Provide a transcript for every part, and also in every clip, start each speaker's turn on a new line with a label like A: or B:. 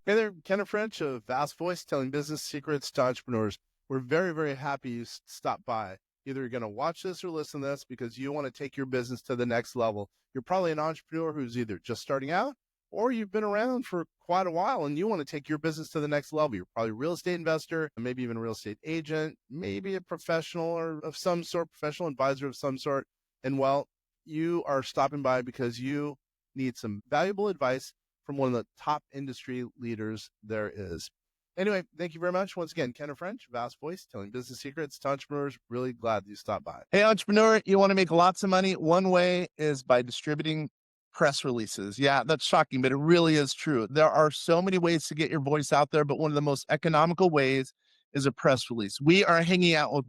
A: Hey there, Kenneth French of Vast Voice, telling business secrets to entrepreneurs. We're very, very happy you stopped by. Either you're going to watch this or listen to this because you want to take your business to the next level. You're probably an entrepreneur who's either just starting out or you've been around for quite a while and you want to take your business to the next level. You're probably a real estate investor, maybe even a real estate agent, maybe a professional or of some sort, professional advisor of some sort. And well, you are stopping by because you need some valuable advice from one of the top industry leaders there is. Anyway, thank you very much. Once again, Kenneth French, Vast Voice, telling business secrets to entrepreneurs. Really glad you stopped by. Hey, entrepreneur, you want to make lots of money? One way is by distributing press releases. Yeah, that's shocking, but it really is true. There are so many ways to get your voice out there, but one of the most economical ways is a press release. We are hanging out with,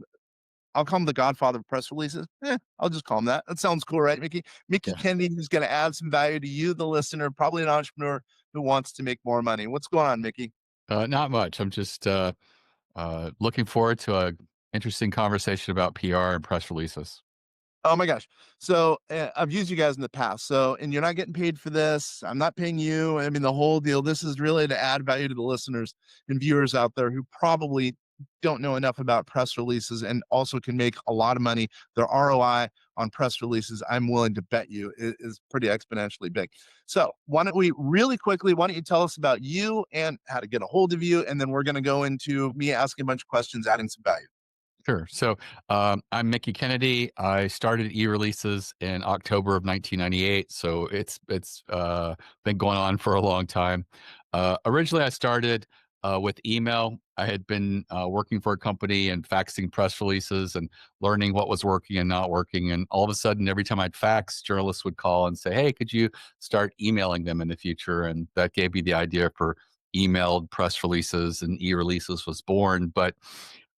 A: I'll call him the godfather of press releases. I'll just call him that. That sounds cool, right, Mickie? Mickie
B: Yeah.
A: Kennedy, who's going to add some value to you, the listener, probably an entrepreneur who wants to make more money. What's going on, Mickie?
B: Not much. I'm just looking forward to a interesting conversation about PR and press releases.
A: Oh my gosh. So I've used you guys in the past. So, and you're not getting paid for this. I'm not paying you. I mean, the whole deal. This is really to add value to the listeners and viewers out there who probably don't know enough about press releases and also can make a lot of money. Their ROI on press releases, I'm willing to bet you, is pretty exponentially big. So why don't we really quickly, why don't you tell us about you and how to get a hold of you? And then we're going to go into me asking a bunch of questions, adding some value.
B: Sure. So I'm Mickie Kennedy. I started e-releases in October of 1998. So it's been going on for a long time. Originally, I started with email. I had been working for a company and faxing press releases and learning what was working and not working. And all of a sudden, every time I'd fax, journalists would call and say, "Hey, could you start emailing them in the future?" And that gave me the idea for emailed press releases, and e-releases was born. But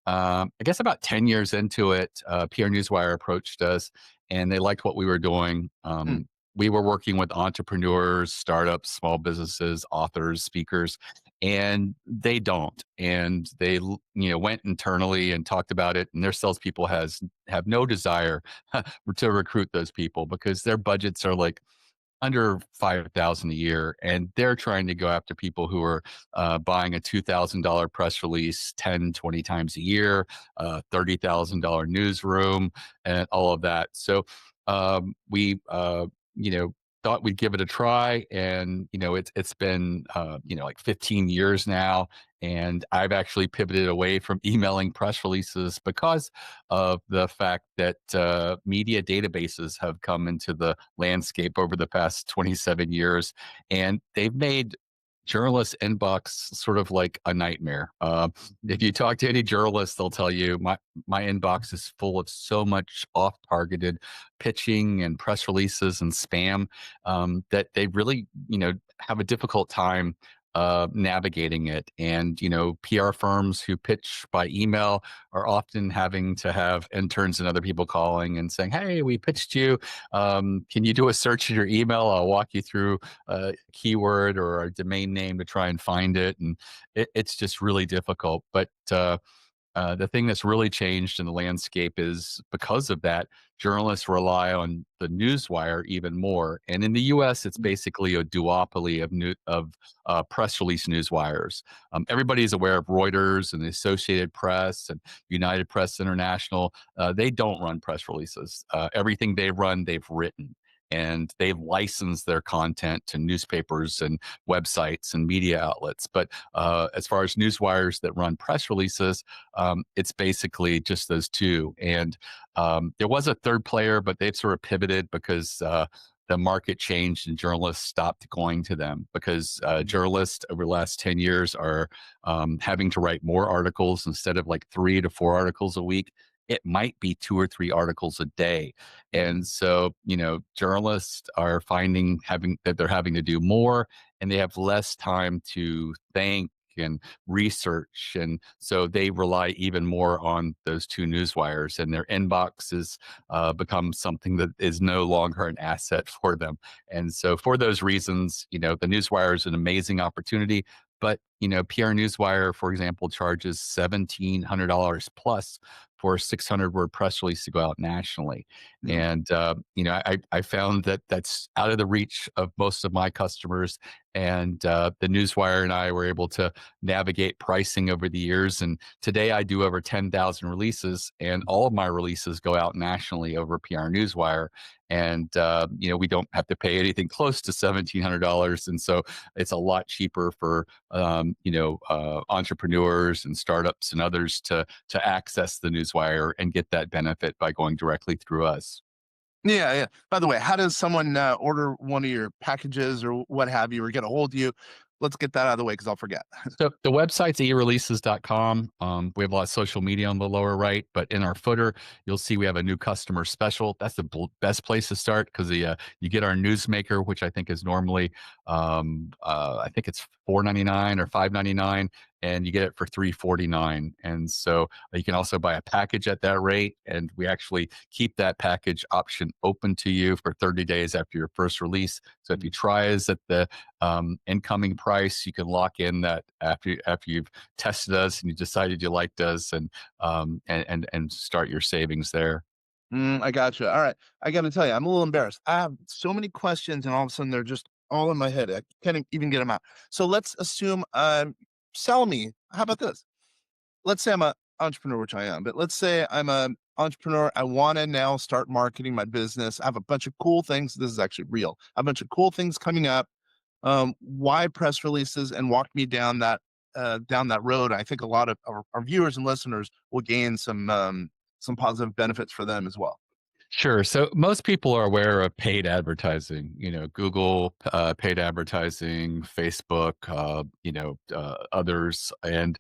B: I guess about 10 years into it, PR Newswire approached us and they liked what we were doing.
A: Hmm.
B: We were working with entrepreneurs, startups, small businesses, authors, speakers, and they don't. And they, went internally and talked about it. And their salespeople have no desire to recruit those people because their budgets are like under 5,000 a year, and they're trying to go after people who are buying a $2,000 press release 10, 20 times a year, $30,000 newsroom, and all of that. So we, thought we'd give it a try, and it's been like 15 years now, and I've actually pivoted away from emailing press releases because of the fact that media databases have come into the landscape over the past 27 years, and they've made journalist inbox sort of like a nightmare. If you talk to any journalist, they'll tell you my inbox is full of so much off-targeted pitching and press releases and spam that they really, have a difficult time navigating it. And, PR firms who pitch by email are often having to have interns and other people calling and saying, "Hey, we pitched you. Can you do a search in your email? I'll walk you through a keyword or a domain name to try and find it." And it's just really difficult. But the thing that's really changed in the landscape is because of that, journalists rely on the newswire even more. And in the U.S., it's basically a duopoly of press release newswires. Everybody's aware of Reuters and the Associated Press and United Press International. They don't run press releases. Everything they run, they've written. And they license their content to newspapers and websites and media outlets. But as far as newswires that run press releases, it's basically just those two. And there was a third player, but they've sort of pivoted because the market changed and journalists stopped going to them because journalists over the last 10 years are having to write more articles instead of like 3 to 4 articles a week. It might be 2 or 3 articles a day. And so, journalists are finding that they're having to do more and they have less time to think and research. And so they rely even more on those two newswires, and their inbox has become something that is no longer an asset for them. And so for those reasons, the newswire is an amazing opportunity, but PR Newswire, for example, charges $1,700 plus for a 600-word press release to go out nationally.
A: Yeah.
B: And, I found that that's out of the reach of most of my customers. And the Newswire and I were able to navigate pricing over the years. And today I do over 10,000 releases, and all of my releases go out nationally over PR Newswire. And, we don't have to pay anything close to $1,700. And so it's a lot cheaper for entrepreneurs and startups and others to access the newswire and get that benefit by going directly through us.
A: Yeah, yeah. By the way, how does someone order one of your packages or what have you, or get a hold of you? Let's get that out of the way because I'll forget.
B: So the website's ereleases.com. We have a lot of social media on the lower right, but in our footer, you'll see we have a new customer special. That's the best place to start because you get our newsmaker, which I think is normally, I think it's $4.99 or $5.99, and you get it for $3.49. And so you can also buy a package at that rate, and we actually keep that package option open to you for 30 days after your first release. So if you try us at the incoming price, you can lock in that after you've tested us and you decided you liked us, and start your savings there.
A: I gotcha. All right. I got to tell you, I'm a little embarrassed. I have so many questions, and all of a sudden they're just all in my head. I can't even get them out. So let's assume, sell me. How about this? Let's say I'm a entrepreneur, which I am, but let's say I'm a entrepreneur. I want to now start marketing my business. I have a bunch of cool things. This is actually real. I have a bunch of cool things coming up. Why press releases, and walk me down that road. I think a lot of our viewers and listeners will gain some positive benefits for them as well.
B: Sure. So most people are aware of paid advertising, Google paid advertising, Facebook, others. And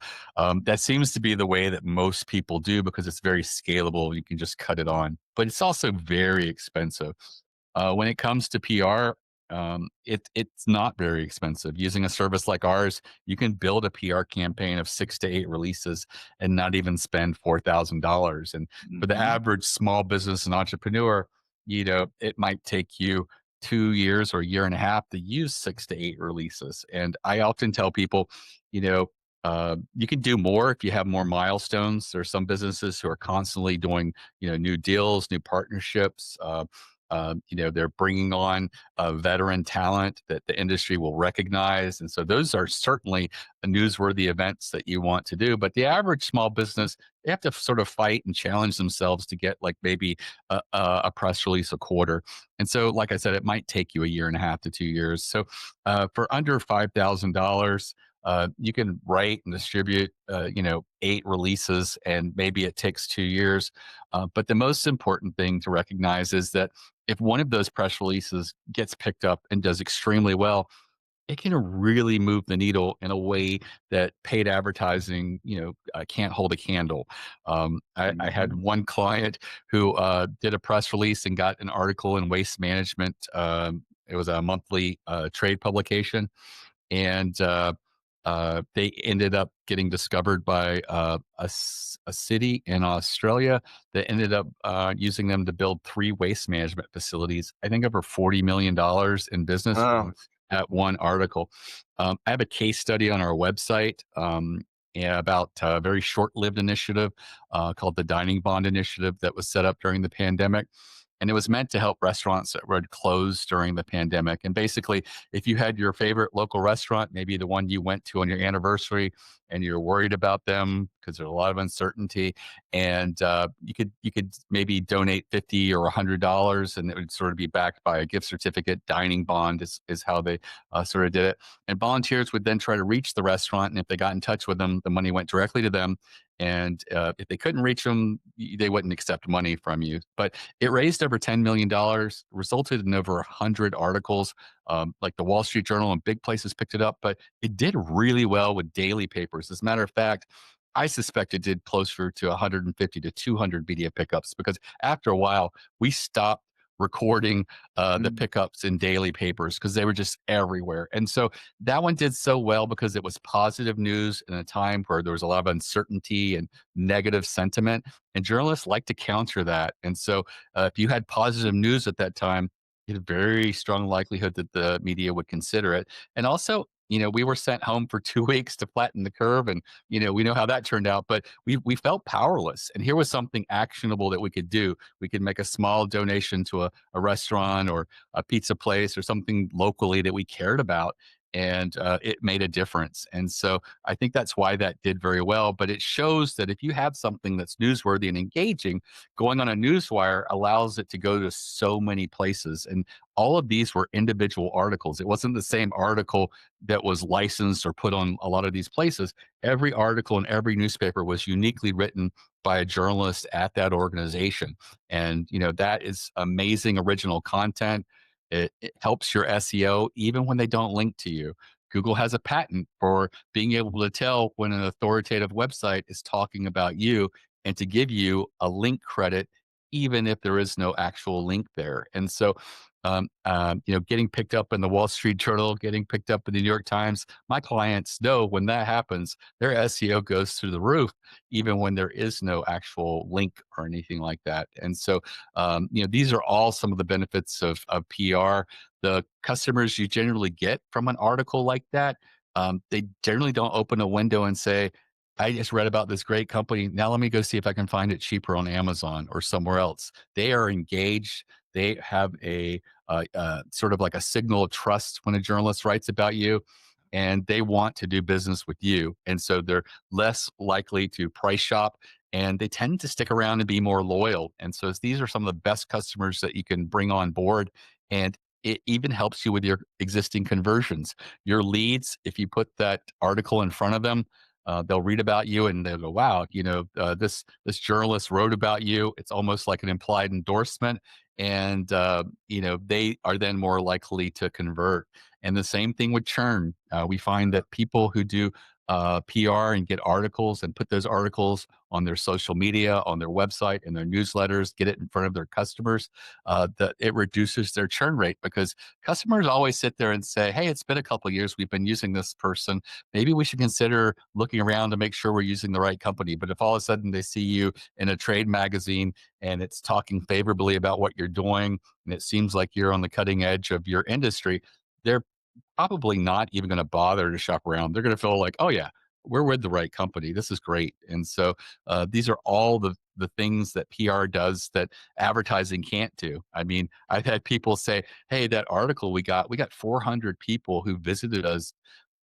B: that seems to be the way that most people do because it's very scalable. You can just cut it on, but it's also very expensive. When it comes to PR, it's not very expensive. Using a service like ours, you can build a PR campaign of 6 to 8 releases and not even spend $4,000. And for the
A: Mhm.
B: average small business and entrepreneur, it might take you 2 years or a year and a half to use 6 to 8 releases. And I often tell people, you can do more if you have more milestones. There are some businesses who are constantly doing, new deals, new partnerships. They're bringing on veteran talent that the industry will recognize. And so those are certainly newsworthy events that you want to do. But the average small business, they have to sort of fight and challenge themselves to get like maybe a press release a quarter. And so, like I said, it might take you a year and a half to 2 years. So for under $5,000, you can write and distribute, 8 releases, and maybe it takes 2 years. But the most important thing to recognize is that if one of those press releases gets picked up and does extremely well, it can really move the needle in a way that paid advertising, can't hold a candle. I had
A: Mhm.
B: one client who did a press release and got an article in Waste Management. It was a monthly trade publication, and they ended up getting discovered by a city in Australia that ended up using them to build 3 waste management facilities. I think over $40 million in business
A: Wow.
B: from that one article. I have a case study on our website. Yeah, about a very short-lived initiative called the Dining Bond Initiative that was set up during the pandemic, and it was meant to help restaurants that were closed during the pandemic. And basically, if you had your favorite local restaurant, maybe the one you went to on your anniversary, and you're worried about them because there's a lot of uncertainty, and you could maybe donate $50 or $100, and it would sort of be backed by a gift certificate. Dining bond is how they sort of did it. And volunteers would then try to reach the restaurant, and if they got in touch with them, the money went directly to them. And if they couldn't reach them, they wouldn't accept money from you. But it raised over $10 million, resulted in over 100 articles. Like the Wall Street Journal and big places picked it up, but it did really well with daily papers. As a matter of fact, I suspect it did closer to 150 to 200 media pickups because after a while, we stopped recording the
A: Mm.
B: pickups in daily papers because they were just everywhere. And so that one did so well because it was positive news in a time where there was a lot of uncertainty and negative sentiment. And journalists like to counter that. And so if you had positive news at that time, you had a very strong likelihood that the media would consider it. And also, we were sent home for 2 weeks to flatten the curve, and we know how that turned out. But we felt powerless, and here was something actionable that we could do. We could make a small donation to a restaurant or a pizza place or something locally that we cared about, and it made a difference. And so I think that's why that did very well. But it shows that if you have something that's newsworthy and engaging, going on a newswire allows it to go to so many places. And all of these were individual articles. It wasn't the same article that was licensed or put on a lot of these places. Every article in every newspaper was uniquely written by a journalist at that organization. And, that is amazing original content. It helps your SEO even when they don't link to you. Google has a patent for being able to tell when an authoritative website is talking about you and to give you a link credit, even if there is no actual link there. And so, getting picked up in the Wall Street Journal, getting picked up in the New York Times, my clients know when that happens, their SEO goes through the roof, even when there is no actual link or anything like that. And so, these are all some of the benefits of PR. The customers you generally get from an article like that, they generally don't open a window and say, I just read about this great company. Now let me go see if I can find it cheaper on Amazon or somewhere else. They are engaged. They have a sort of like a signal of trust when a journalist writes about you, and they want to do business with you. And so they're less likely to price shop, and they tend to stick around and be more loyal. And so these are some of the best customers that you can bring on board. And it even helps you with your existing conversions. Your leads, if you put that article in front of them, they'll read about you and they'll go, "Wow, this journalist wrote about you." It's almost like an implied endorsement, and they are then more likely to convert. And the same thing with churn. We find that people who do PR and get articles and put those articles on their social media, on their website, and their newsletters, get it in front of their customers, that it reduces their churn rate because customers always sit there and say, "Hey, it's been a couple of years. We've been using this person. Maybe we should consider looking around to make sure we're using the right company." But if all of a sudden they see you in a trade magazine and it's talking favorably about what you're doing, and it seems like you're on the cutting edge of your industry, they're probably not even going to bother to shop around. They're going to feel like, "Oh yeah, we're with the right company. This is great." And so these are all the things that PR does that advertising can't do. I mean, I've had people say, "Hey, that article we got 400 people who visited us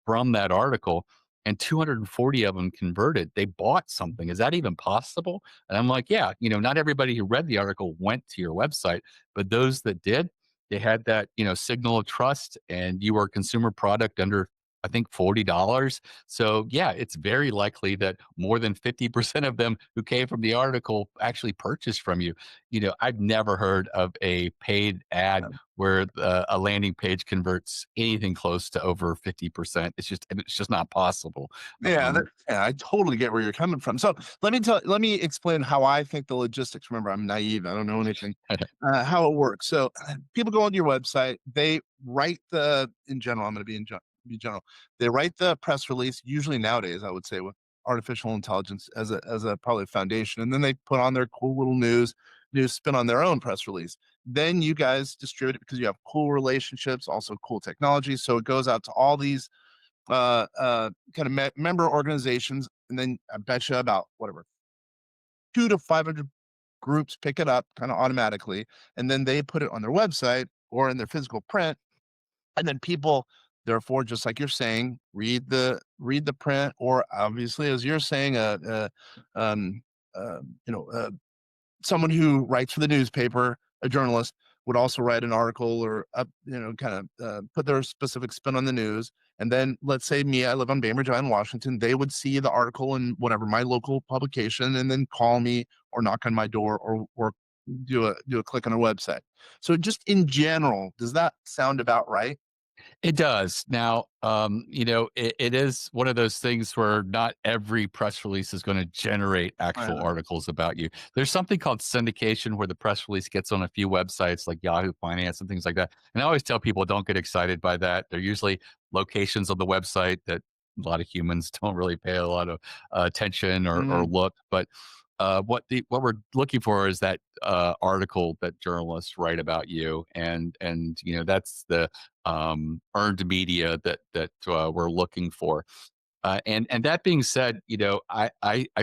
B: from that article, and 240 of them converted. They bought something. Is that even possible?" And I'm like, "Yeah, not everybody who read the article went to your website, but those that did, they had that, signal of trust, and you were a consumer product under, I think, $40. So yeah, it's very likely that more than 50% of them who came from the article actually purchased from you. I've never heard of a paid ad where a landing page converts anything close to over 50%. It's just not possible.
A: Yeah,
B: Um,
A: yeah, I totally get where you're coming from. So let me explain how I think the logistics. Remember, I'm naive; I don't know anything. How it works. So people go onto your website. They write in general. I'm going to be general. They write the press release. Usually nowadays, I would say with artificial intelligence as a probably foundation, and then they put on their cool little news spin on their own press release. Then you guys distribute it because you have cool relationships, also cool technology. So it goes out to all these kind of member organizations, and then I bet you about whatever 2 to 500 groups pick it up kind of automatically, and then they put it on their website or in their physical print, and then people, therefore, just like you're saying, read the print, or obviously, as you're saying, um, you know, someone who writes for the newspaper, a journalist, would also write an article or kind of put their specific spin on the news. And then let's say me, I live on Bainbridge Island, Washington. They would see the article in whatever my local publication, and then call me or knock on my door or do a click on a website. So just in general, does that sound about right?
B: It does. Now, it is one of those things where not every press release is going to generate actual
A: Uh,
B: articles about you. There's something called syndication where the press release gets on a few websites like Yahoo Finance and things like that. And I always tell people don't get excited by that. They're usually locations on the website that a lot of humans don't really pay a lot of attention or
A: mm,
B: look. But what we're looking for is that article that journalists write about you, and that's the earned media that we're looking for. And that being said, I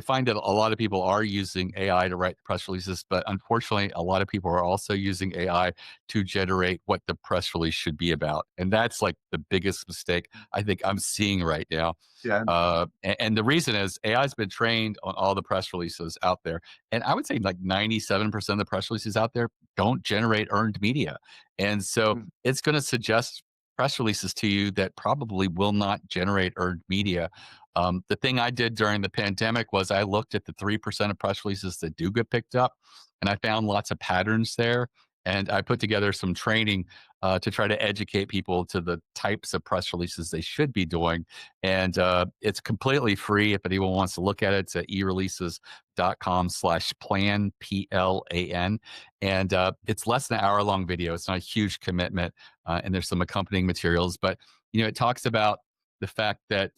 B: find that a lot of people are using AI to write press releases, but unfortunately, a lot of people are also using AI to generate what the press release should be about, and that's like the biggest mistake I think I'm seeing right now.
A: Yeah.
B: And the reason is AI has been trained on all the press releases out there, and I would say like 97% of the press releases out there don't generate earned media, and so
A: Mm.
B: it's going to suggest press releases to you that probably will not generate earned media. The thing I did during the pandemic was I looked at the 3% of press releases that do get picked up, and I found lots of patterns there. And I put together some training to try to educate people to the types of press releases they should be doing. And it's completely free if anyone wants to look at it. It's at ereleases.com/plan, PLAN. And it's less than an hour long video. It's not a huge commitment. And there's some accompanying materials. But, it talks about the fact that,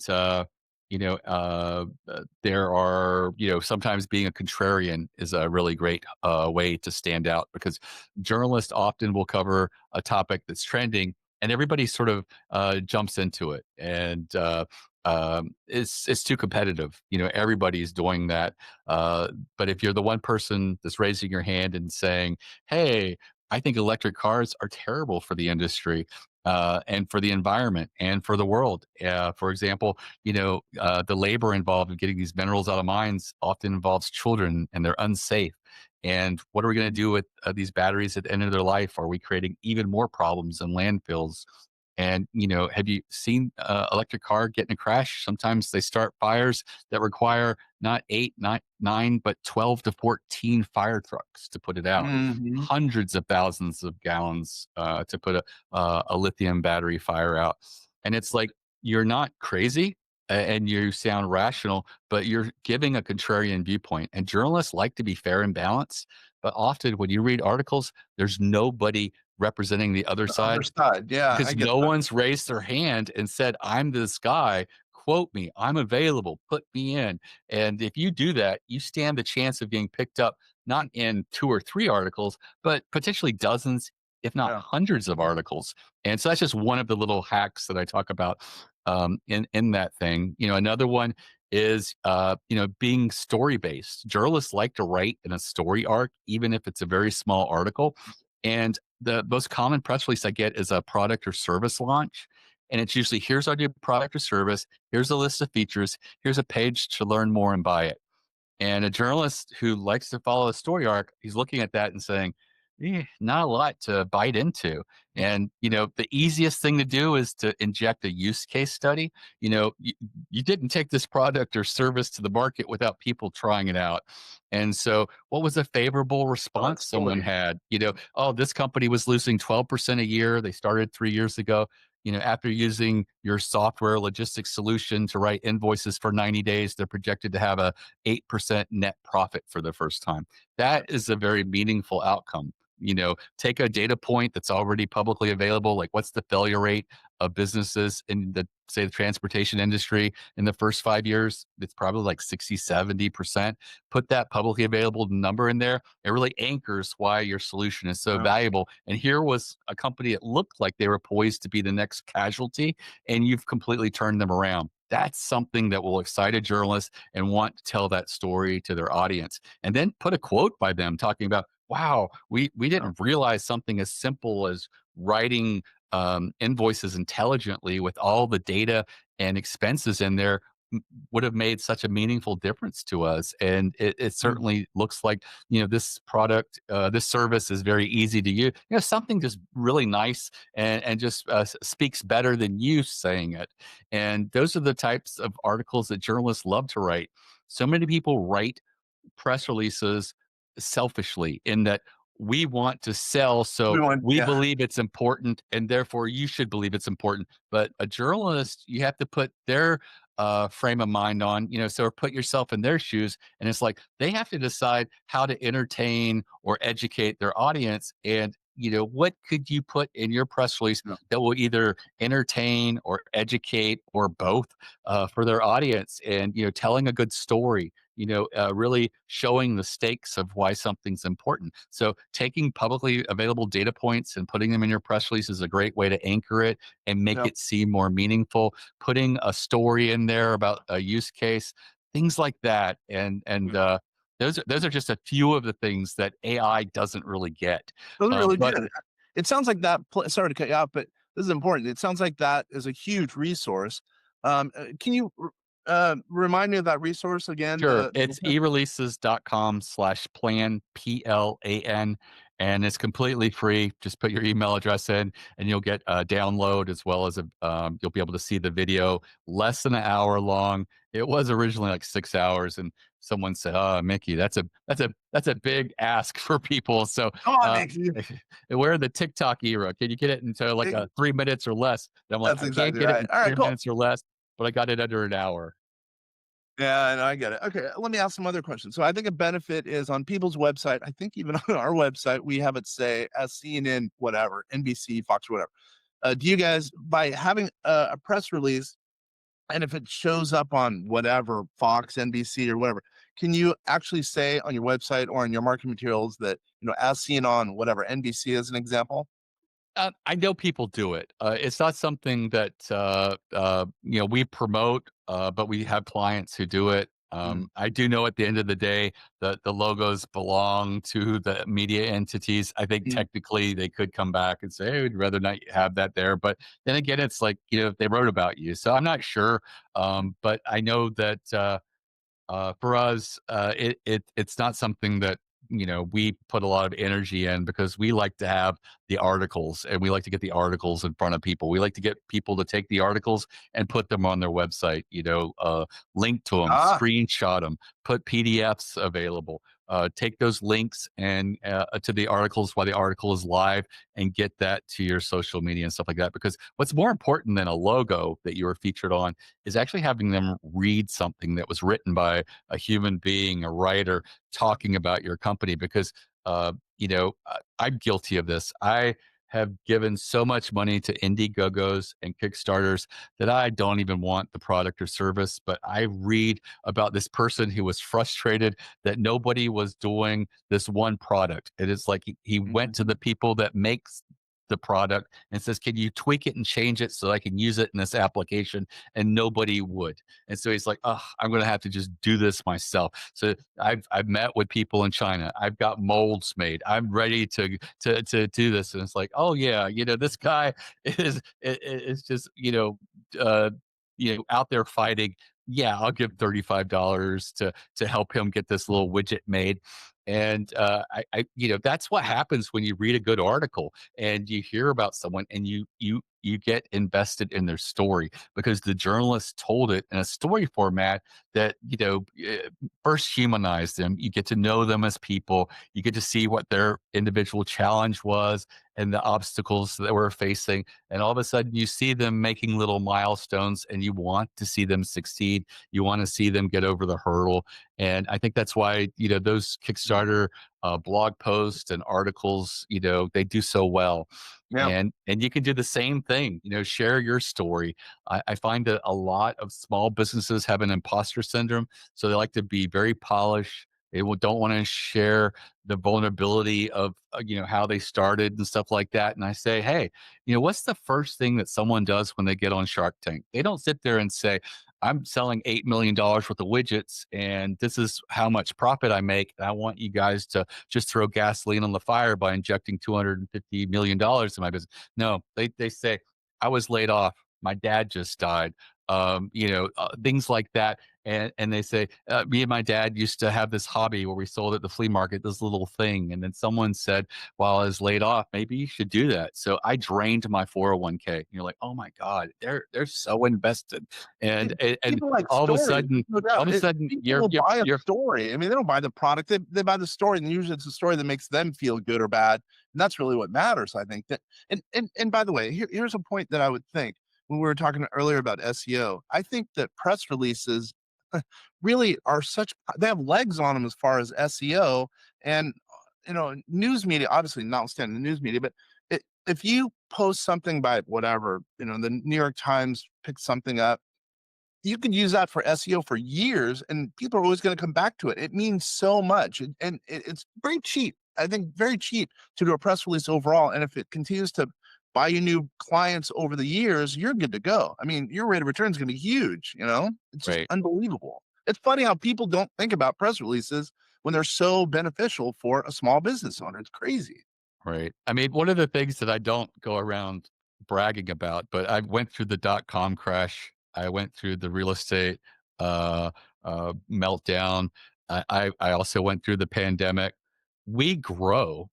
B: there are, sometimes being a contrarian is a really great way to stand out because journalists often will cover a topic that's trending and everybody sort of jumps into it. And it's too competitive. Everybody's doing that. But if you're the one person that's raising your hand and saying, hey, I think electric cars are terrible for the industry and for the environment and for the world. For example, the labor involved in getting these minerals out of mines often involves children and they're unsafe. And what are we going to do with these batteries at the end of their life? Are we creating even more problems in landfills? And have you seen electric car get in a crash? Sometimes they start fires that require not eight, not nine, but 12 to 14 fire trucks to put it out.
A: Mhm.
B: Hundreds of thousands of gallons to put a lithium battery fire out. And it's like you're not crazy and you sound rational, but you're giving a contrarian viewpoint. And journalists like to be fair and balanced. But often when you read articles, there's nobody representing the other
A: The other
B: side
A: side, yeah, I
B: because
A: get
B: no
A: that.
B: one's raised their hand and said, "I'm this guy, quote me, I'm available, put me in." And if you do that, you stand the chance of being picked up not in 2 or 3 articles, but potentially dozens, if not
A: Yeah.
B: hundreds of articles. And so that's just one of the little hacks that I talk about in that thing. Another one is being story based. Journalists like to write in a story arc, even if it's a very small article. And the most common press release I get is a product or service launch. And it's usually here's our new product or service, here's a list of features, here's a page to learn more and buy it. And a journalist who likes to follow a story arc, he's looking at that and saying, not a lot to bite into. And, the easiest thing to do is to inject a use case study. You didn't take this product or service to the market without people trying it out. And so, what was a favorable response someone
A: Totally.
B: had? Oh, this company was losing 12% a year. They started 3 years ago. After using your software logistics solution to write invoices for 90 days, they're projected to have a 8% net profit for the first time. That is a very meaningful outcome. Take a data point that's already publicly available, like what's the failure rate of businesses in say the transportation industry in the first 5 years. It's probably like 60, 70%. Put that publicly available number in there. It really anchors why your solution is so
A: Yeah.
B: valuable. And here was a company that looked like they were poised to be the next casualty, and you've completely turned them around. That's something that will excite a journalist and want to tell that story to their audience. And then put a quote by them talking about, wow, we
A: Yeah.
B: didn't realize something as simple as writing invoices intelligently with all the data and expenses in there would have made such a meaningful difference to us. And it
A: Mm.
B: certainly looks like, this product, this service is very easy to use. Something just really nice and just speaks better than you saying it. And those are the types of articles that journalists love to write. So many people write press releases selfishly in that we want to sell, so
A: We want,
B: we
A: yeah.
B: believe it's important, and therefore you should believe it's important. But a journalist, you have to put their frame of mind on, so put yourself in their shoes. And it's like they have to decide how to entertain or educate their audience. And, what could you put in your press release
A: Yeah.
B: that will either entertain or educate or both for their audience? And, telling a good story really showing the stakes of why something's important. So taking publicly available data points and putting them in your press release is a great way to anchor it and make
C: Yep.
B: it seem more meaningful. Putting a story in there about a use case, things like that, and those are just a few of the things that AI doesn't really get.
C: Those are really
B: But
C: good. It sounds like that sorry to cut you off, but this is important. It sounds like that is a huge resource. Can you remind me of that resource again?
B: Sure. It's ereleases.com/plan, PLAN, and it's completely free. Just put your email address in and you'll get a download as well as you'll be able to see the video less than an hour long. It was originally like 6 hours, and someone said, "Oh, Mickey, that's a big ask for people." So
C: Come on, Nick.
B: we're in the TikTok era. Can you get it into like 3 minutes or less? And I'm like,
C: That's
B: I can't
C: exactly
B: get it
C: right.
B: in
C: All right,
B: three
C: cool.
B: minutes or less, but I got it under an hour.
C: Yeah, and I get it. Okay, let me ask some other questions. So I think a benefit is on people's website. I think even on our website, we have it say as seen in whatever, NBC, Fox, whatever. Do you guys, by having a press release, and if it shows up on whatever, Fox, NBC, or whatever, can you actually say on your website or in your marketing materials that, as seen on whatever, NBC as an example?
B: I know people do it. It's not something that we promote, but we have clients who do it.
C: Mm,
B: I do know at the end of the day that the logos belong to the media entities. I think
C: mm.
B: technically they could come back and say, "Hey, we'd rather not have that there." But then again, it's like they wrote about you, so I'm not sure. But I know that. For us, it's not something that we put a lot of energy in because we like to have the articles and we like to get the articles in front of people. We like to get people to take the articles and put them on their website. Link to them,
C: Ah,
B: screenshot them, put PDFs available. Take those links and to the articles while the article is live, and get that to your social media and stuff like that. Because what's more important than a logo that you were featured on is actually having them read something that was written by a human being, a writer talking about your company. Because, I'm guilty of this. I have given so much money to Indiegogos and Kickstarters that I don't even want the product or service, but I read about this person who was frustrated that nobody was doing this one product. It is like he went to
C: mhm.
B: the people that makes the product and says, "Can you tweak it and change it so I can use it in this application?" And nobody would. And so he's like, "Oh, I'm going to have to just do this myself." So I've met with people in China. I've got molds made. I'm ready to do this. And it's like, "Oh yeah, this guy is just out there fighting." Yeah, I'll give $35 to help him get this little widget made. And that's what happens when you read a good article and you hear about someone and you get invested in their story because the journalist told it in a story format that first humanize them. You get to know them as people. You get to see what their individual challenge was and the obstacles that we're facing, and all of a sudden you see them making little milestones and you want to see them succeed. You want to see them get over the hurdle. And I think that's why those Kickstarter blog posts and articles, they do so well.
C: Yeah.
B: And you can do the same thing, share your story. I find that a lot of small businesses have an imposter syndrome, so they like to be very polished. They don't want to share the vulnerability of how they started and stuff like that. And I say, hey, what's the first thing that someone does when they get on Shark Tank? They don't sit there and say, "I'm selling $8 million worth of widgets and this is how much profit I make. And I want you guys to just throw gasoline on the fire by injecting $250 million in my business." No, they say, "I was laid off. My dad just died." Things like that. And they say, "Me and my dad used to have this hobby where we sold at the flea market this little thing. And then someone said, while I was laid off, maybe you should do that. So I drained my 401k." And you're like, "Oh my God, they're so invested." And
C: It
B: and
C: People like
B: all of a
C: stories,
B: sudden,
C: no
B: all
C: doubt.
B: of a sudden,
C: People
B: you're
C: will
B: you're
C: buy a
B: you're
C: story. I mean, they don't buy the product, they buy the story, and usually it's a story that makes them feel good or bad, and that's really what matters, I think. That and by the way, here's a point that I would think when we were talking earlier about SEO. I think that press releases really are they have legs on them as far as SEO and, news media, obviously notwithstanding the news media, but if you post something by whatever, the New York Times picked something up, you could use that for SEO for years, and people are always going to come back to it. It means so much, and it's very cheap. I think very cheap to do a press release overall. And if it continues to buy you new clients over the years, you're good to go. I mean, your rate of return is going to be huge. It's just
B: Right.
C: unbelievable. It's funny how people don't think about press releases when they're so beneficial for a small business owner. It's crazy.
B: Right. I mean, one of the things that I don't go around bragging about, but I went through the dot-com crash. I went through the real estate uh, meltdown. I also went through the pandemic. We grow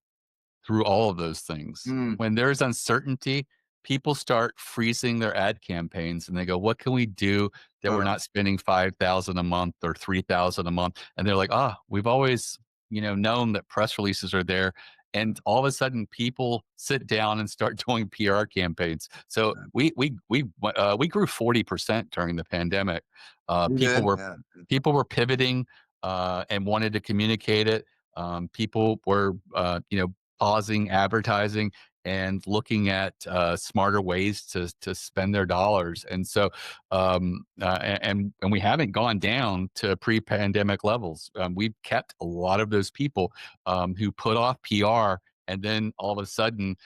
B: through all of those things.
C: Mm,
B: When there's uncertainty, people start freezing their ad campaigns and they go, "What can we do that we're
C: uh,
B: not spending 5,000 a month or 3,000 a month?" And they're like, "Ah, we've always, known that press releases are there." And all of a sudden, people sit down and start doing PR campaigns. So we grew 40% during the pandemic. Uh,
C: you
B: people
C: did?
B: were
C: Yeah.
B: people were pivoting and wanted to communicate it. People were, pausing advertising and looking at smarter ways to spend their dollars. And so, and we haven't gone down to pre-pandemic levels. We've kept a lot of those people who put off PR, and then all of a sudden.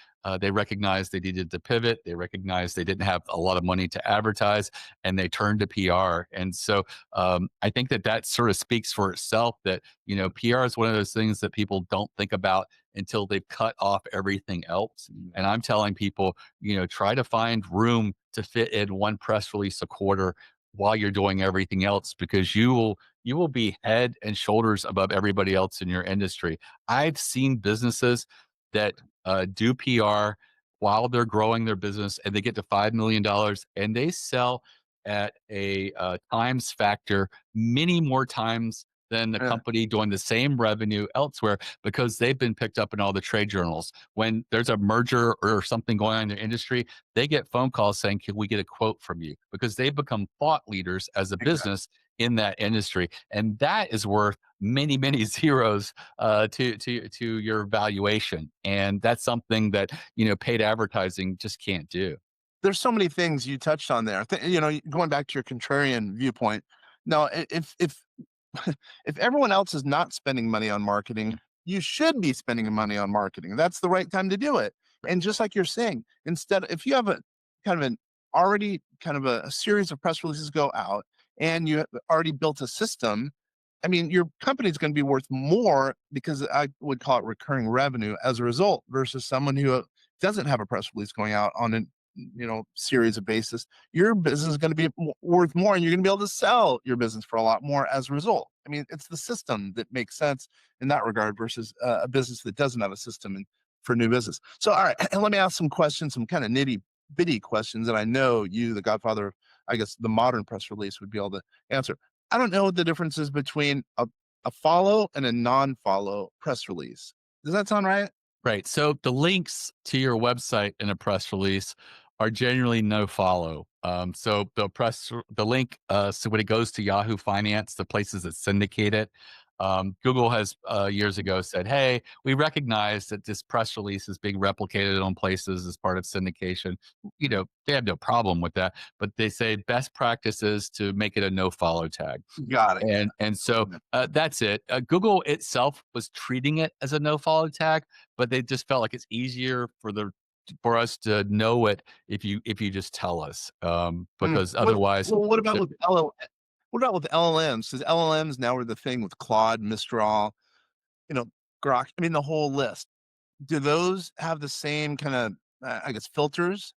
B: They recognized they needed to pivot. They recognized they didn't have a lot of money to advertise, and they turned to PR. And so I think that sort of speaks for itself. That PR is one of those things that people don't think about until they've cut off everything else. And I'm telling people, try to find room to fit in one press release a quarter while you're doing everything else, because you will be head and shoulders above everybody else in your industry. I've seen businesses that do PR while they're growing their business, and they get to $5 million, and they sell at a times factor many more times than the
C: Yeah.
B: company doing the same revenue elsewhere, because they've been picked up in all the trade journals. When there's a merger or something going on in their industry, they get phone calls saying, "Can we get a quote from you?" Because they've become thought leaders as a
C: Exactly.
B: business in that industry. And that is worth many, many zeros to your valuation. And that's something that, paid advertising just can't do.
C: There's so many things you touched on there. Going back to your contrarian viewpoint. Now, if if everyone else is not spending money on marketing, you should be spending money on marketing. That's the right time to do it. And just like you're saying, instead, if you have a kind of an already kind of a series of press releases go out and you have already built a system, I mean, your company is going to be worth more because I would call it recurring revenue as a result versus someone who doesn't have a press release going out on an series of basis. Your business is going to be worth more, and you're going to be able to sell your business for a lot more as a result. I mean, it's the system that makes sense in that regard versus a business that doesn't have a system for new business. So, all right, and let me ask some questions, some kind of nitty bitty questions that I know you, the godfather of, I guess, the modern press release, would be able to answer. I don't know what the difference is between a follow and a non-follow press release. Does that sound right?
B: Right. So the links to your website in a press release are generally no follow. So the link, so when it goes to Yahoo Finance, the places that syndicate it, Google has years ago said, "Hey, we recognize that this press release is being replicated on places as part of syndication." They have no problem with that, but they say best practice is to make it a no follow tag.
C: Got it.
B: And so that's it. Google itself was treating it as a no follow tag, but they just felt like it's easier for us to know it if you just tell us,
C: Mm.
B: because otherwise,
C: What about
B: the-
C: with what about with LLMs? Because LLMs now are the thing with Claude, Mistral, you know, Grok. I mean, the whole list. Do those have the same kind of, I guess, filters?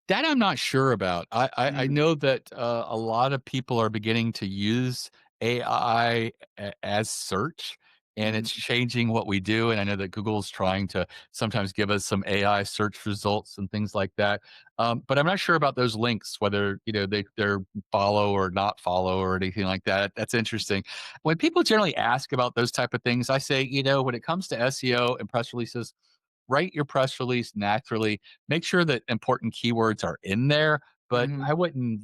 B: that I'm not sure about. I
C: Mm,
B: know that a lot of people are beginning to use AI as search, and
C: mhm.
B: it's changing what we do. And I know that Google's trying to sometimes give us some AI search results and things like that. But I'm not sure about those links, whether they're follow or not follow or anything like that. That's interesting. When people generally ask about those type of things, I say, when it comes to SEO and press releases, write your press release naturally. Make sure that important keywords are in there, but
C: Mhm.
B: I wouldn't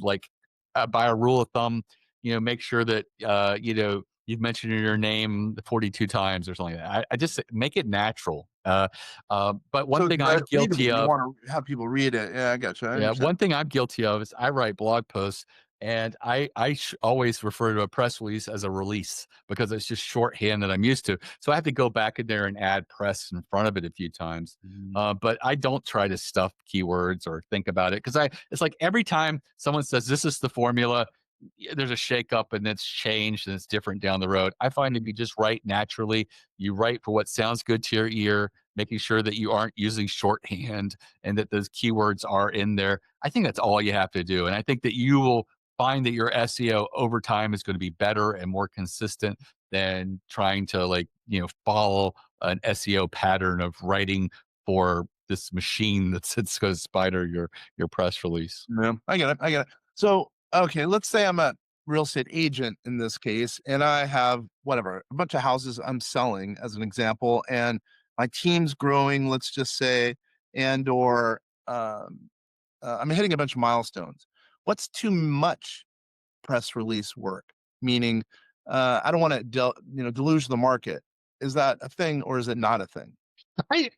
B: by a rule of thumb, make sure that you've mentioned your name 42 times or something like that. I just make it natural. But one
C: So it's
B: thing I'm
C: readable.
B: guilty
C: You
B: of,
C: want to have people read it. Yeah, I got you. I
B: yeah,
C: understand.
B: one thing I'm guilty of is I write blog posts And I always refer to a press release as a release because it's just shorthand that I'm used to. So I have to go back in there and add press in front of it a few times. But I don't try to stuff keywords or think about it because it's like every time someone says this is the formula, there's a shakeup and it's changed and it's different down the road. I find if you just write naturally, you write for what sounds good to your ear, making sure that you aren't using shorthand and that those keywords are in there. I think that's all you have to do. And I think that you will find that your SEO over time is going to be better and more consistent than trying to follow an SEO pattern of writing for this machine that's going to spider your press release.
C: Yeah, I get it. I get it. So, okay, let's say I'm a real estate agent in this case, and I have whatever, a bunch of houses I'm selling as an example, and my team's growing, let's just say, and or I'm hitting a bunch of milestones. What's too much press release work? Meaning, I don't want to deluge the market. Is that a thing or is it not a thing?
B: I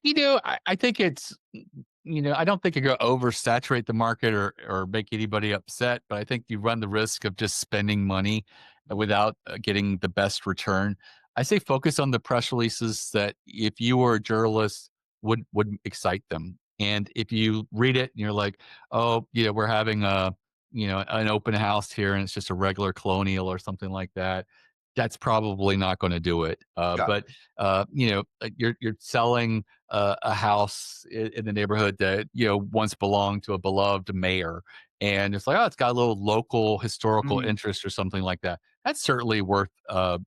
B: think it's I don't think you're going to oversaturate the market or make anybody upset, but I think you run the risk of just spending money without getting the best return. I say focus on the press releases that if you were a journalist would excite them. And if you read it and you're like, oh, we're having an open house here and it's just a regular colonial or something like that, that's probably not going to do it.
C: Got
B: But you're selling a house in the neighborhood that once belonged to a beloved mayor, and it's like, oh, it's got a little local
C: it.
B: historical interest or something like that. That's certainly worth uh,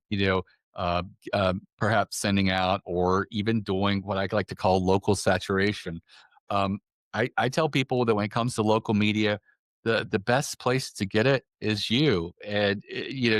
B: perhaps sending out or even doing what I like to call local saturation. Um, I tell people that when it comes to local media, the best place to get it is you, and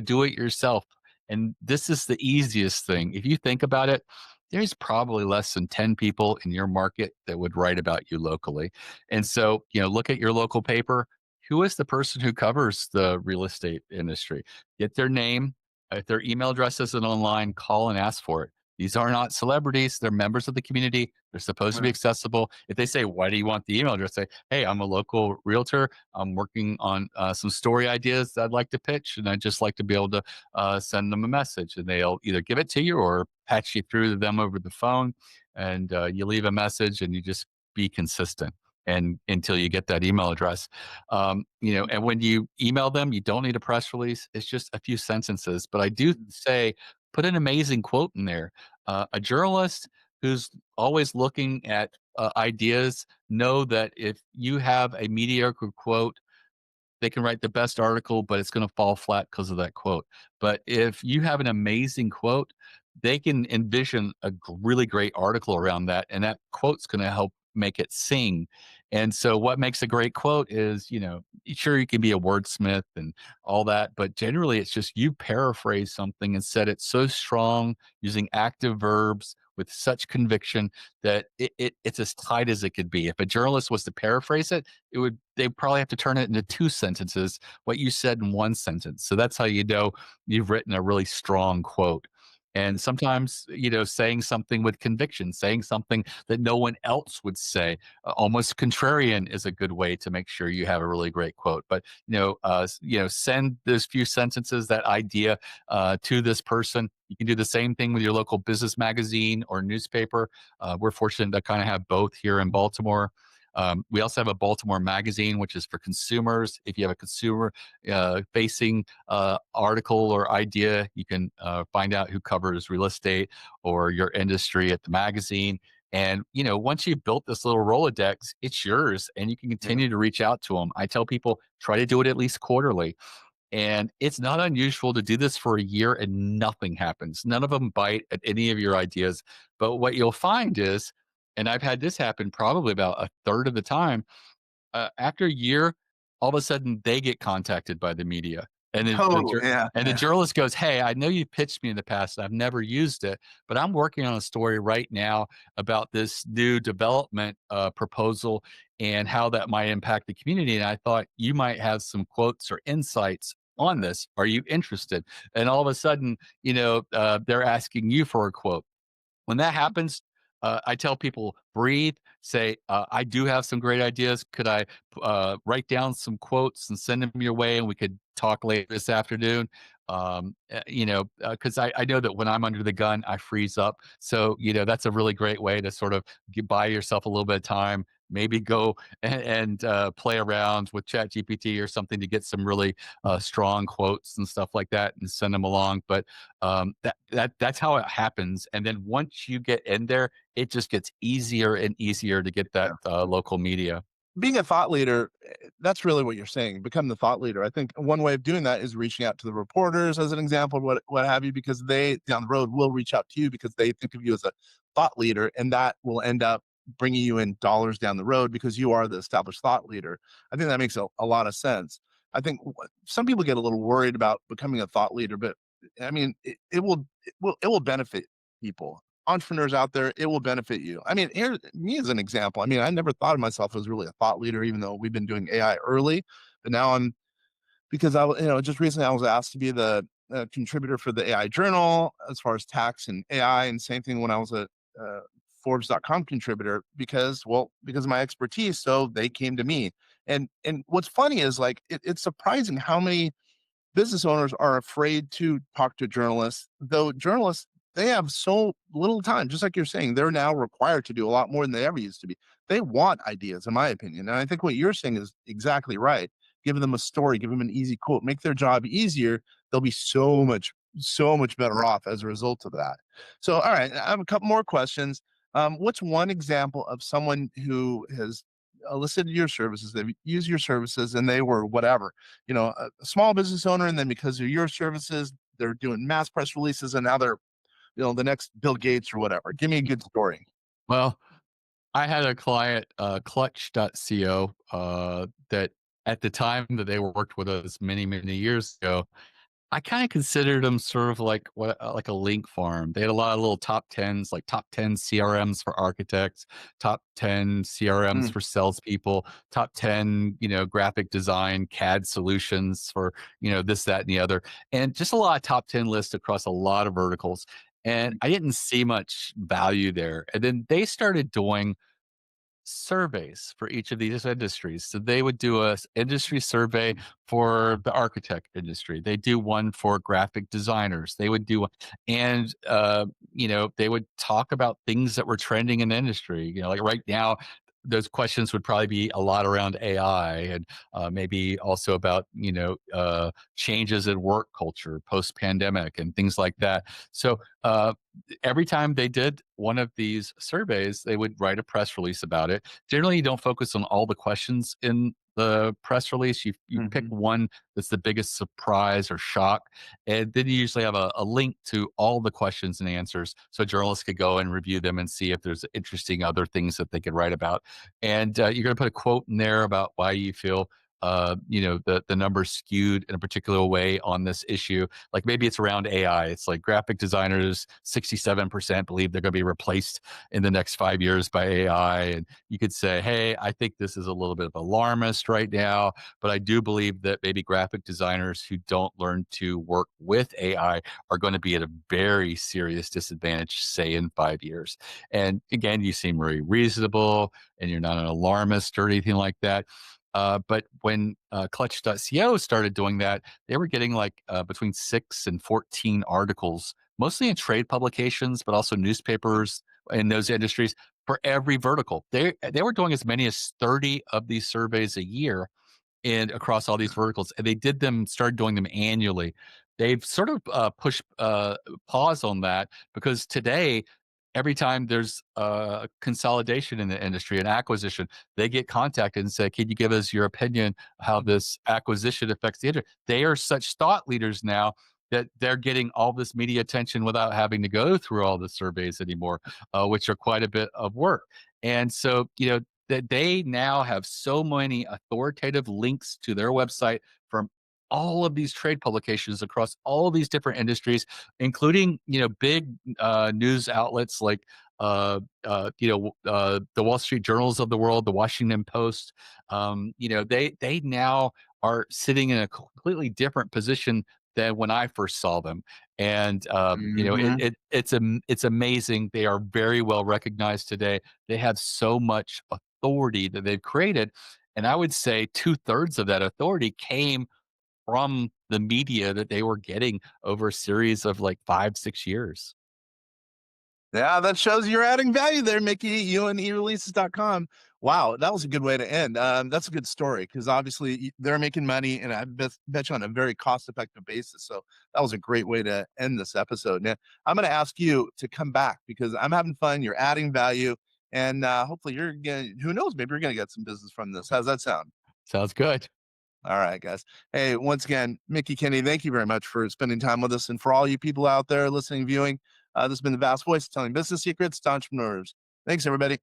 B: do it yourself. And this is the easiest thing. If you think about it, there's probably less than 10 people in your market that would write about you locally. And so, look at your local paper. Who is the person who covers the real estate industry? Get their name. If their email address isn't online, call and ask for it. These are not celebrities. They're members of the community. They're supposed to be
C: Right.
B: accessible. If they say, why do you want the email address? Say, hey, I'm a local realtor. I'm working on some story ideas that I'd like to pitch. And I'd just like to be able to send them a message, and they'll either give it to you or patch you through to them over the phone. And you leave a message, and you just be consistent and until you get that email address. And when you email them, you don't need a press release. It's just a few sentences. But I do say, put an amazing quote in there. A journalist who's always looking at ideas know that if you have a mediocre quote, they can write the best article, but it's going to fall flat because of that quote. But if you have an amazing quote, they can envision a really great article around that, and that quote's going to help make it sing. And so, what makes a great quote is, sure, you can be a wordsmith and all that, but generally, it's just you paraphrase something and said it so strong using active verbs with such conviction that it's as tight as it could be. If a journalist was to paraphrase it, they probably have to turn it into two sentences, what you said in one sentence. So that's how you know you've written a really strong quote. And sometimes, saying something with conviction, saying something that no one else would say, almost contrarian is a good way to make sure you have a really great quote. But, send those few sentences, that idea to this person. You can do the same thing with your local business magazine or newspaper. We're fortunate to kind of have both here in Baltimore. We also have a Baltimore magazine, which is for consumers. If you have a consumer facing article or idea, you can find out who covers real estate or your industry at the magazine. And, once you've built this little Rolodex, it's yours and you can
C: Yeah.
B: continue to reach out to them. I tell people, try to do it at least quarterly. And it's not unusual to do this for a year and nothing happens. None of them bite at any of your ideas. But what you'll find is, and I've had this happen probably about a third of the time, after a year, all of a sudden they get contacted by the media. And
C: Oh, yeah.
B: the
C: Yeah.
B: journalist goes, hey, I know you pitched me in the past. I've never used it, but I'm working on a story right now about this new development proposal and how that might impact the community. And I thought you might have some quotes or insights on this. Are you interested? And all of a sudden, they're asking you for a quote. When that happens, I tell people breathe, say, I do have some great ideas. Could I write down some quotes and send them your way, and we could talk later this afternoon? Because I know that when I'm under the gun, I freeze up. So, that's a really great way to sort of buy yourself a little bit of time. Maybe go and play around with Chat GPT or something to get some really strong quotes and stuff like that, and send them along. But that's how it happens. And then once you get in there, it just gets easier and easier to get that local media.
C: Being a thought leader, that's really what you're saying. Become the thought leader. I think one way of doing that is reaching out to the reporters, as an example, what have you, because they down the road will reach out to you because they think of you as a thought leader, and that will end up bringing you in dollars down the road because you are the established thought leader. I think that makes a lot of sense. I think some people get a little worried about becoming a thought leader, but I mean, it will benefit people, entrepreneurs out there. It will benefit you. I mean, here, me as an example, I mean, I never thought of myself as really a thought leader, even though we've been doing AI early, but now because just recently I was asked to be the contributor for the AI journal as far as tax and AI, and same thing when I was a Forbes.com contributor, because of my expertise. So they came to me. And what's funny is, like, it's surprising how many business owners are afraid to talk to journalists, though journalists, they have so little time. Just like you're saying, they're now required to do a lot more than they ever used to be. They want ideas, in my opinion. And I think what you're saying is exactly right. Give them a story, give them an easy quote, make their job easier. They'll be so much better off as a result of that. So, all right, I have a couple more questions. What's one example of someone who has elicited your services, they've used your services, and they were whatever, a small business owner, and then because of your services, they're doing mass press releases, and now they're, the next Bill Gates or whatever. Give me a good story.
B: Well, I had a client, clutch.co, that at the time that they worked with us many, many years ago, I kinda considered them sort of like a link farm. They had a lot of little top 10s, like top 10 CRMs for architects, top 10 CRMs
C: Mm,
B: for salespeople, top 10, graphic design, CAD solutions for, this, that, and the other, and just a lot of top 10 lists across a lot of verticals. And I didn't see much value there. And then they started doing surveys for each of these industries. So they would do a industry survey for the architect industry. They do one for graphic designers. They would do one, and they would talk about things that were trending in the industry. Like right now, those questions would probably be a lot around AI, and maybe also about changes in work culture post pandemic and things like that. So every time they did one of these surveys, they would write a press release about it. Generally, you don't focus on all the questions in the press release. You pick
C: mhm.
B: one that's the biggest surprise or shock, and then you usually have a link to all the questions and answers, so journalists could go and review them and see if there's interesting other things that they could write about. And you're going to put a quote in there about why you feel the numbers skewed in a particular way on this issue. Like maybe it's around AI. It's like graphic designers, 67% believe they're going to be replaced in the next 5 years by AI. And you could say, hey, I think this is a little bit of alarmist right now, but I do believe that maybe graphic designers who don't learn to work with AI are going to be at a very serious disadvantage, say in 5 years. And again, you seem very reasonable and you're not an alarmist or anything like that. But when Clutch.co started doing that, they were getting like between 6 and 14 articles, mostly in trade publications, but also newspapers in those industries for every vertical. They were doing as many as 30 of these surveys a year, and across all these verticals, and they started doing them annually. They've sort of pushed pause on that because today, every time there's consolidation in the industry, an acquisition, they get contacted and say, "Can you give us your opinion how this acquisition affects the industry?" They are such thought leaders now that they're getting all this media attention without having to go through all the surveys anymore, which are quite a bit of work. And so, that they now have so many authoritative links to their website from all of these trade publications across all of these different industries, including big news outlets like the Wall Street Journals of the world, the Washington Post. They now are sitting in a completely different position than when I first saw them. And
C: Mhm.
B: it's amazing. They are very well recognized today. They have so much authority that they've created, and I would say 2/3 of that authority came from the media that they were getting over a series of like 5, 6 years.
C: Yeah, that shows you're adding value there, Mickey. You and ereleases.com. Wow, that was a good way to end. That's a good story because obviously they're making money, and I bet you on a very cost-effective basis. So that was a great way to end this episode. Now, I'm going to ask you to come back because I'm having fun. You're adding value, and hopefully you're going. Who knows? Maybe you're going to get some business from this. How's that sound?
B: Sounds good.
C: All right, guys. Hey, once again, Mickie Kennedy, thank you very much for spending time with us. And for all you people out there listening, viewing, this has been the Vast Voice telling business secrets to entrepreneurs. Thanks, everybody.